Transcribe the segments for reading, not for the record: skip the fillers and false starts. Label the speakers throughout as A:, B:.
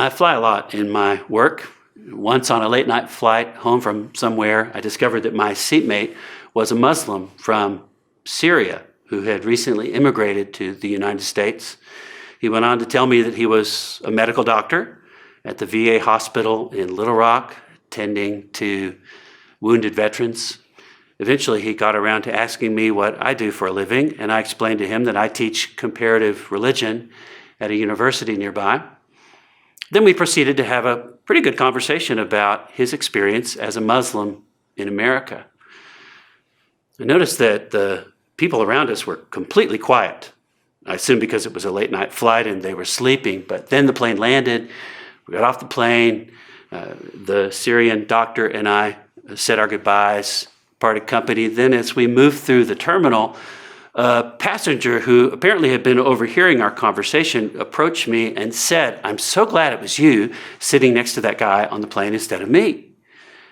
A: I fly a lot in my work. Once on a late night flight home from somewhere, I discovered that my seatmate was a Muslim from Syria who had recently immigrated to the United States. He went on to tell me that he was a medical doctor at the VA hospital in Little Rock, tending to wounded veterans. Eventually, he got around to asking me what I do for a living, and I explained to him that I teach comparative religion at a university nearby. Then we proceeded to have a pretty good conversation about his experience as a Muslim in America. I noticed that the people around us were completely quiet. I assumed because it was a late night flight and they were sleeping, but then the plane landed. We got off the plane. The Syrian doctor and I said our goodbyes, parted company. Then as we moved through the terminal, a passenger who apparently had been overhearing our conversation approached me and said, "I'm so glad it was you sitting next to that guy on the plane instead of me."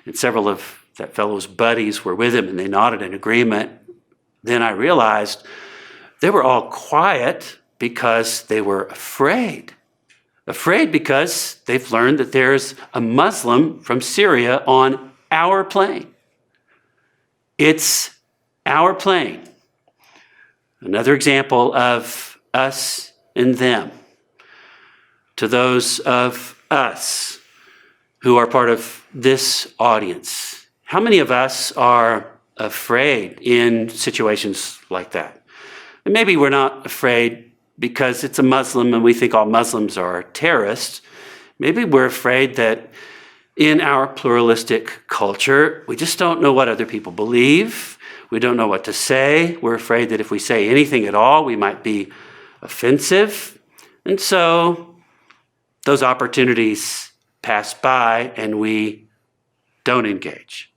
A: And several of that fellow's buddies were with him, and they nodded in agreement. Then I realized they were all quiet because they were afraid. Afraid because they've learned that there's a Muslim from Syria on our plane. It's our plane. Another example of us and them. To those of us who are part of this audience, how many of us are afraid in situations like that? And maybe we're not afraid because it's a Muslim and we think all Muslims are terrorists. Maybe we're afraid that in our pluralistic culture, we just don't know what other people believe. We don't know what to say. We're afraid that if we say anything at all, we might be offensive. And so those opportunities pass by and we don't engage.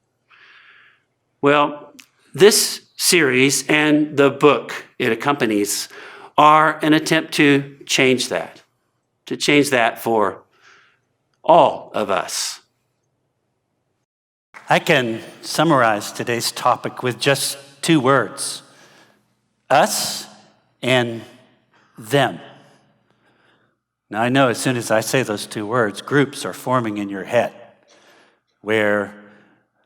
A: Well, this series and the book it accompanies are an attempt to change that for all of us. I can summarize today's topic with just 2 words: us and them. Now, I know as soon as I say those 2 words, groups are forming in your head, where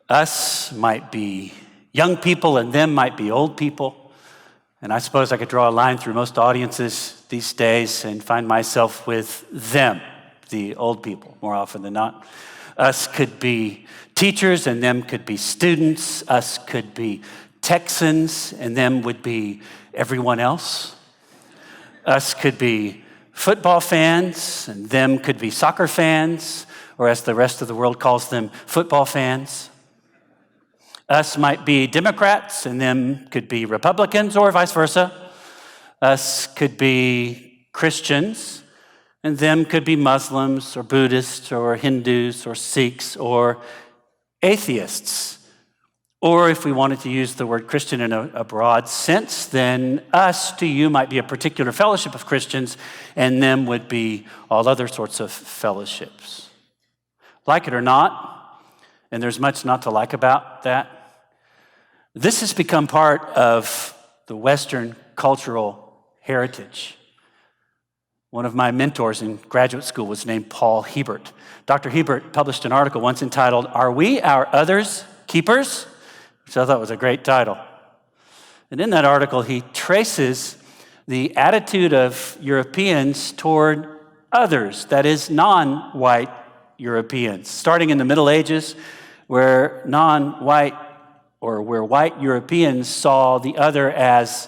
A: us might be young people and them might be old people. And I suppose I could draw a line through most audiences these days and find myself with them, the old people, more often than not. Us could be teachers and them could be students. Us could be Texans and them would be everyone else. Us could be football fans and them could be soccer fans, or as the rest of the world calls them, football fans. Us might be Democrats and them could be Republicans, or vice versa. Us could be Christians and them could be Muslims or Buddhists or Hindus or Sikhs or atheists. Or if we wanted to use the word Christian in a broad sense, then us to you might be a particular fellowship of Christians, and them would be all other sorts of fellowships. Like it or not, and there's much not to like about that, this has become part of the Western cultural heritage. One of my mentors in graduate school was named Paul Hebert. Dr. Hebert published an article once entitled, "Are We Our Others Keepers?" which I thought was a great title. And in that article, he traces the attitude of Europeans toward others, that is, non-white Europeans, starting in the Middle Ages, where non-white or where white Europeans saw the other as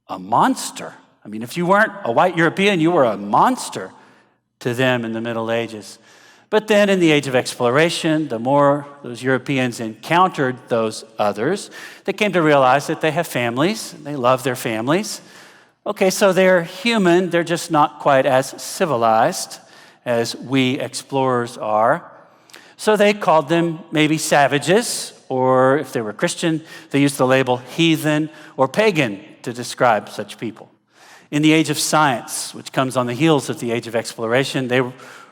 A: a monster. I mean, if you weren't a white European, you were a monster to them in the Middle Ages. But then in the age of exploration, the more those Europeans encountered those others, they came to realize that they have families, and they love their families. Okay, so they're human, they're just not quite as civilized as we explorers are. So they called them maybe savages, or if they were Christian, they used the label heathen or pagan to describe such people. In the age of science, which comes on the heels of the age of exploration,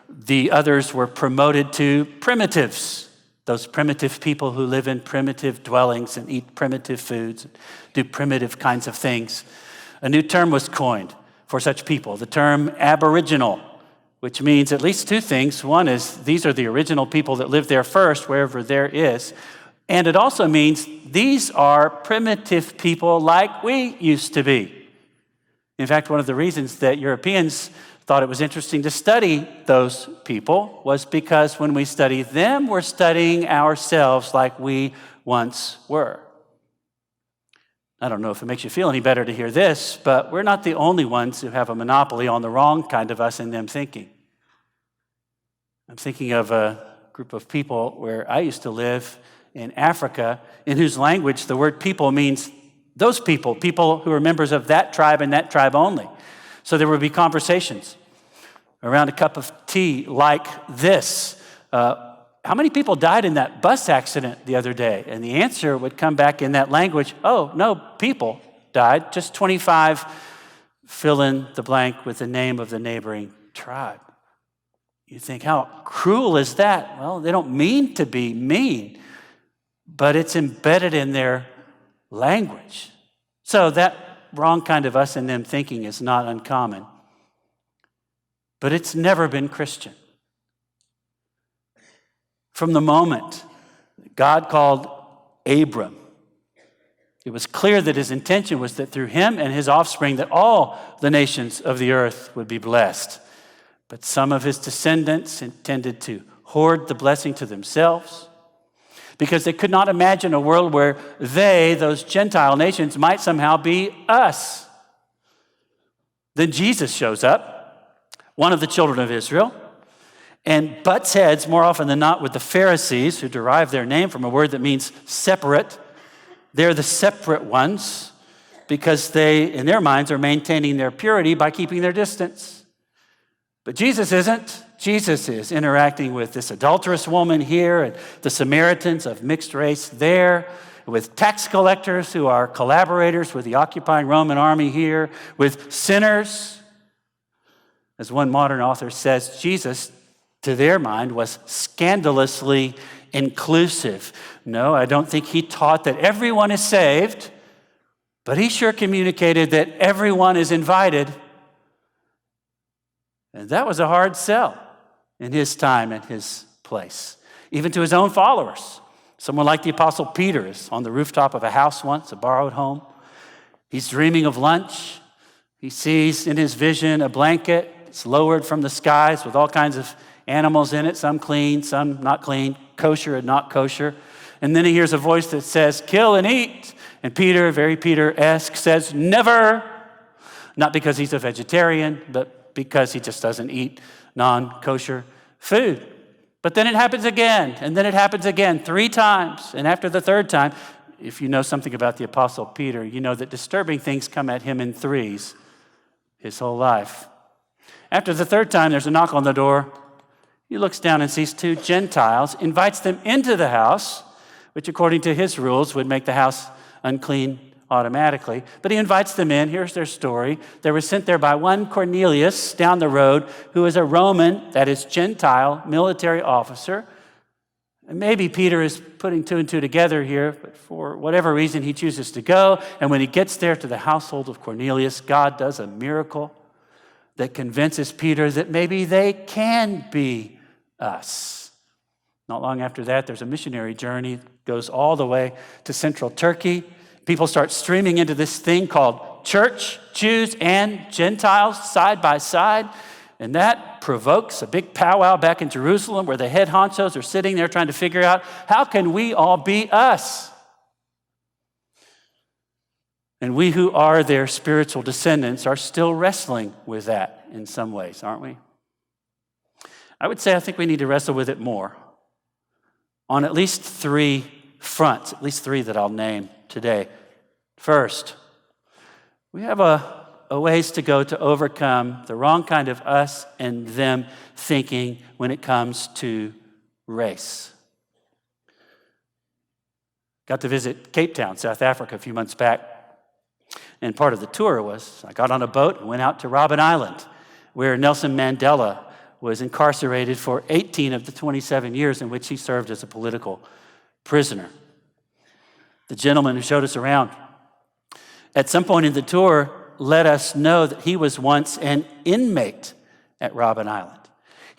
A: the others were promoted to primitives, those primitive people who live in primitive dwellings and eat primitive foods, and do primitive kinds of things. A new term was coined for such people, the term aboriginal, which means at least two things. One is these are the original people that lived there first, wherever there is. And it also means these are primitive people like we used to be. In fact, one of the reasons that Europeans thought it was interesting to study those people was because when we study them, we're studying ourselves like we once were. I don't know if it makes you feel any better to hear this, but we're not the only ones who have a monopoly on the wrong kind of us and them thinking. I'm thinking of a group of people where I used to live in Africa, in whose language the word people means those people who are members of that tribe and that tribe only. So there would be conversations around a cup of tea like this. How many people died in that bus accident the other day? And the answer would come back in that language, oh, no, people died, just 25, fill in the blank with the name of the neighboring tribe. You think, how cruel is that? Well, they don't mean to be mean, but it's embedded in their language. So that wrong kind of us and them thinking is not uncommon, but it's never been Christian. From the moment God called Abram, it was clear that his intention was that through him and his offspring that all the nations of the earth would be blessed. But some of his descendants intended to hoard the blessing to themselves because they could not imagine a world where they, those Gentile nations, might somehow be us. Then Jesus shows up, one of the children of Israel, and butts heads more often than not with the Pharisees, who derive their name from a word that means separate. They're the separate ones because they, in their minds, are maintaining their purity by keeping their distance. But Jesus isn't. Jesus is interacting with this adulterous woman here and the Samaritans of mixed race there, with tax collectors who are collaborators with the occupying Roman army here, with sinners. As one modern author says, Jesus, to their mind, was scandalously inclusive. No, I don't think he taught that everyone is saved, but he sure communicated that everyone is invited. And that was a hard sell in his time and his place, even to his own followers. Someone like the Apostle Peter is on the rooftop of a house once, a borrowed home. He's dreaming of lunch. He sees in his vision a blanket. It's lowered from the skies with all kinds of animals in it, some clean, some not clean, kosher and not kosher. And then he hears a voice that says, kill and eat. And Peter, very Peter-esque, says, never. Not because he's a vegetarian, but because he just doesn't eat non-kosher food. But then it happens again, and then it happens again 3 times. And after the 3rd time, if you know something about the Apostle Peter, you know that disturbing things come at him in threes his whole life. After the 3rd time, there's a knock on the door. He looks down and sees 2 Gentiles, invites them into the house, which according to his rules would make the house unclean automatically. But he invites them in. Here's their story. They were sent there by one Cornelius down the road, who is a Roman, that is Gentile, military officer. And maybe Peter is putting 2 and 2 together here, but for whatever reason he chooses to go. And when he gets there to the household of Cornelius, God does a miracle that convinces Peter that maybe they can be us. Not long after that, there's a missionary journey, goes all the way to central Turkey. People start streaming into this thing called church, Jews and Gentiles side by side. And that provokes a big powwow back in Jerusalem where the head honchos are sitting there trying to figure out, how can we all be us? And we who are their spiritual descendants are still wrestling with that in some ways, aren't we? I would say I think we need to wrestle with it more on at least 3 fronts, at least 3 that I'll name today. First, we have a ways to go to overcome the wrong kind of us and them thinking when it comes to race. Got to visit Cape Town, South Africa a few months back. And part of the tour was I got on a boat and went out to Robben Island, where Nelson Mandela was incarcerated for 18 of the 27 years in which he served as a political prisoner. The gentleman who showed us around at some point in the tour let us know that he was once an inmate at Robben Island.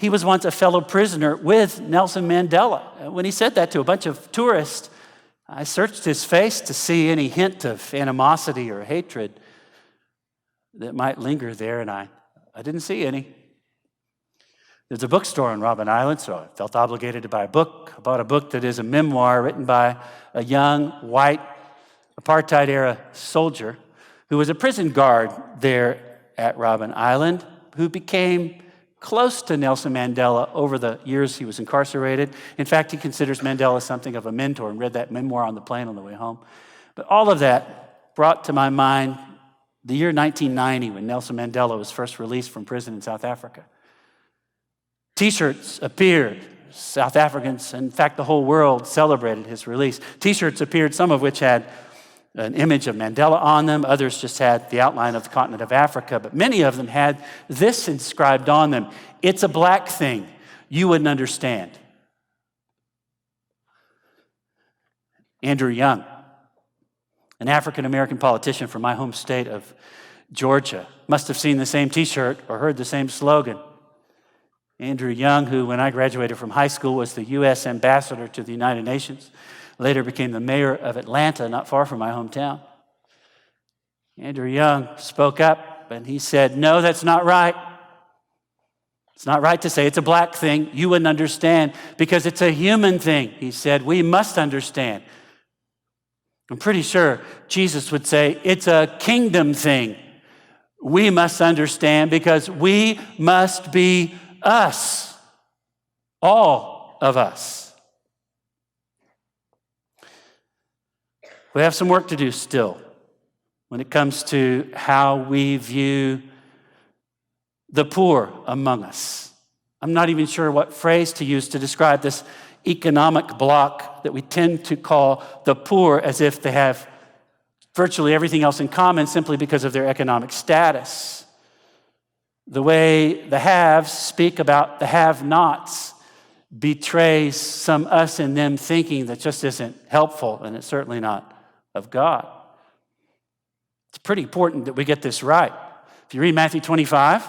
A: he was once a fellow prisoner with Nelson Mandela. When he said that to a bunch of tourists, I searched his face to see any hint of animosity or hatred that might linger there, and I didn't see any. There's a bookstore on Robben Island, so I felt obligated to buy a book. I bought a book that is a memoir written by a young, white, apartheid-era soldier who was a prison guard there at Robben Island, who became close to Nelson Mandela over the years he was incarcerated. In fact, he considers Mandela something of a mentor and read that memoir on the plane on the way home. But all of that brought to my mind the year 1990 when Nelson Mandela was first released from prison in South Africa. T-shirts appeared. South Africans, in fact, the whole world celebrated his release. T-shirts appeared, some of which had an image of Mandela on them. Others just had the outline of the continent of Africa. But many of them had this inscribed on them: "It's a black thing. You wouldn't understand." Andrew Young, an African-American politician from my home state of Georgia, must have seen the same T-shirt or heard the same slogan. Andrew Young, who when I graduated from high school was the U.S. ambassador to the United Nations, later became the mayor of Atlanta, not far from my hometown. Andrew Young spoke up and he said, "No, that's not right. It's not right to say it's a black thing. You wouldn't understand because it's a human thing." He said, "We must understand." I'm pretty sure Jesus would say, "It's a kingdom thing. We must understand because we must be us, all of us." We have some work to do still when it comes to how we view the poor among us. I'm not even sure what phrase to use to describe this economic block that we tend to call the poor, as if they have virtually everything else in common simply because of their economic status. The way the haves speak about the have-nots betrays some us and them thinking that just isn't helpful, and it's certainly not of God. It's pretty important that we get this right. If you read Matthew 25,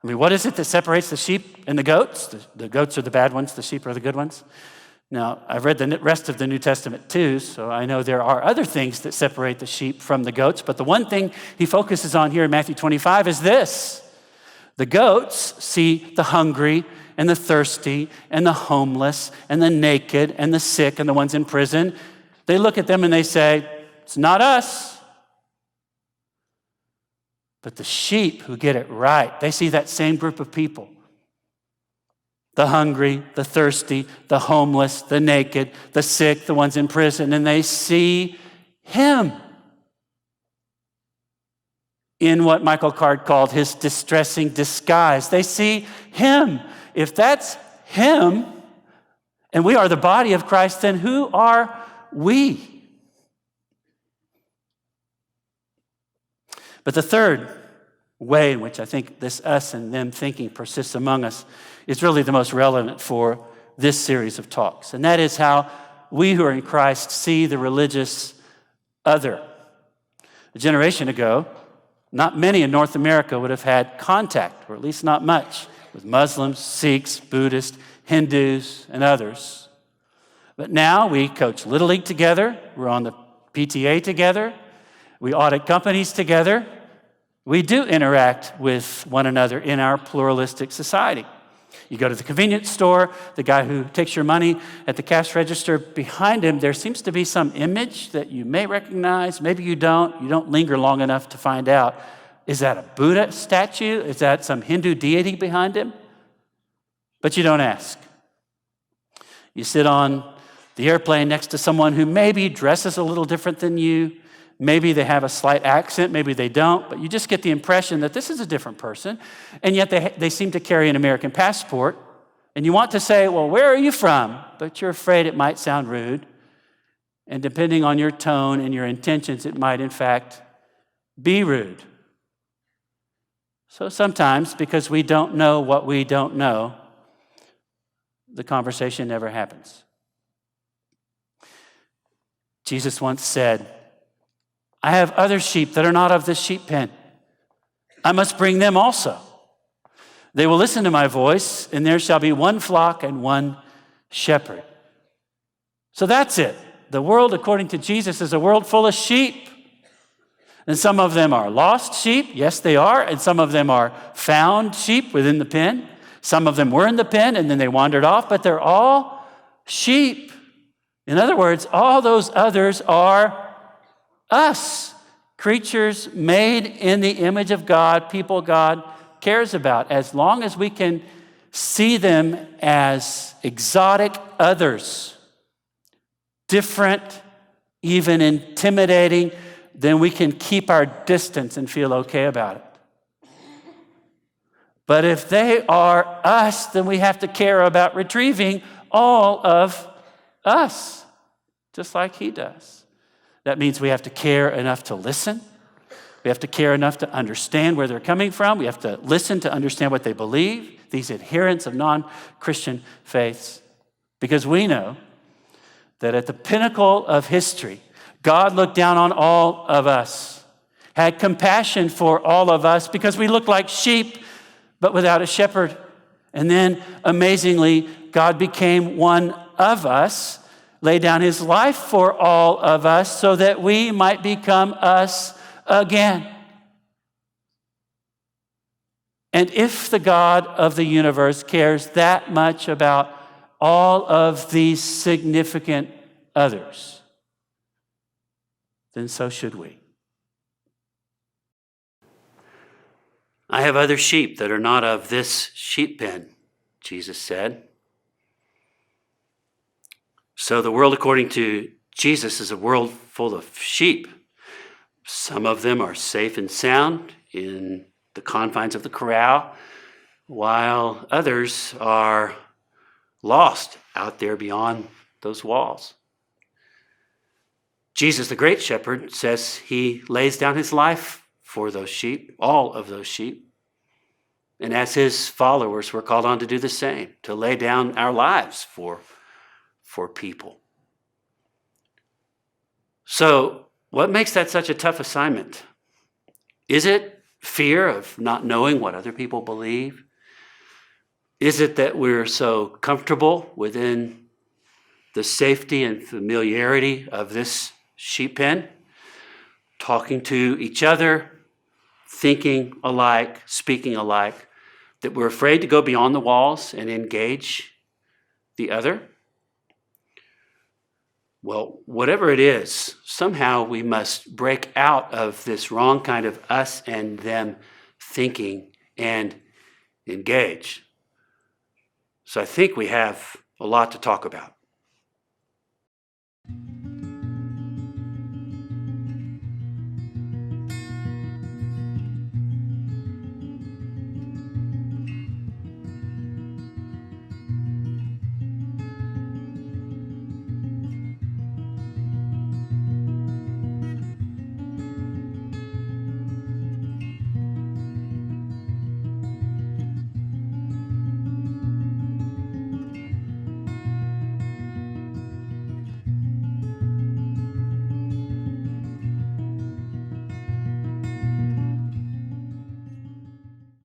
A: what is it that separates the sheep and the goats? The goats are the bad ones, the sheep are the good ones. Now, I've read the rest of the New Testament too, so I know there are other things that separate the sheep from the goats, but the one thing he focuses on here in Matthew 25 is this: the goats see the hungry and the thirsty and the homeless and the naked and the sick and the ones in prison. They look at them and they say, "It's not us." But the sheep who get it right, they see that same group of people: the hungry, the thirsty, the homeless, the naked, the sick, the ones in prison, and they see him in what Michael Card called his distressing disguise. They see him. If that's him, and we are the body of Christ, then who are we? But the third way in which I think this us and them thinking persists among us is really the most relevant for this series of talks, and that is how we who are in Christ see the religious other. A generation ago, not many in North America would have had contact, or at least not much, with Muslims, Sikhs, Buddhists, Hindus, and others. But now we coach Little League together, we're on the PTA together, we audit companies together, we do interact with one another in our pluralistic society. You go to the convenience store, the guy who takes your money at the cash register, behind him there seems to be some image that you may recognize, maybe you don't linger long enough to find out. Is that a Buddha statue? Is that some Hindu deity behind him? But you don't ask. You sit on the airplane next to someone who maybe dresses a little different than you, maybe they have a slight accent, maybe they don't, but you just get the impression that this is a different person, and yet they seem to carry an American passport, and you want to say, "Well, where are you from?" But you're afraid it might sound rude, and depending on your tone and your intentions, it might in fact be rude. So sometimes, because we don't know what we don't know, the conversation never happens. Jesus once said, "I have other sheep that are not of this sheep pen. I must bring them also." They will listen to my voice, and there shall be one flock and one shepherd. So that's it. The world, according to Jesus, is a world full of sheep. And some of them are lost sheep. Yes, they are. And some of them are found sheep within the pen. Some of them were in the pen and then they wandered off, but they're all sheep. In other words, all those others are us, creatures made in the image of God, people God cares about, as long as we can see them as exotic others, different, even intimidating, then we can keep our distance and feel okay about it. But if they are us, then we have to care about retrieving all of us, just like he does. That means we have to care enough to listen. We have to care enough to understand where they're coming from. We have to listen to understand what they believe, these adherents of non-Christian faiths. Because we know that at the pinnacle of history, God looked down on all of us, had compassion for all of us because we looked like sheep, but without a shepherd. And then, amazingly, God became one of us, laid down his life for all of us so that we might become us again. And if the God of the universe cares that much about all of these significant others, then so should we. I have other sheep that are not of this sheep pen, Jesus said. So the world, according to Jesus, is a world full of sheep. Some of them are safe and sound in the confines of the corral, while others are lost out there beyond those walls. Jesus, the great shepherd, says he lays down his life for those sheep, all of those sheep. And as his followers, we're called on to do the same, to lay down our lives for people. So, what makes that such a tough assignment? Is it fear of not knowing what other people believe? Is it that we're so comfortable within the safety and familiarity of this sheep pen, talking to each other, thinking alike, speaking alike, that we're afraid to go beyond the walls and engage the other? Well, whatever it is, somehow we must break out of this wrong kind of us and them thinking and engage. So I think we have a lot to talk about.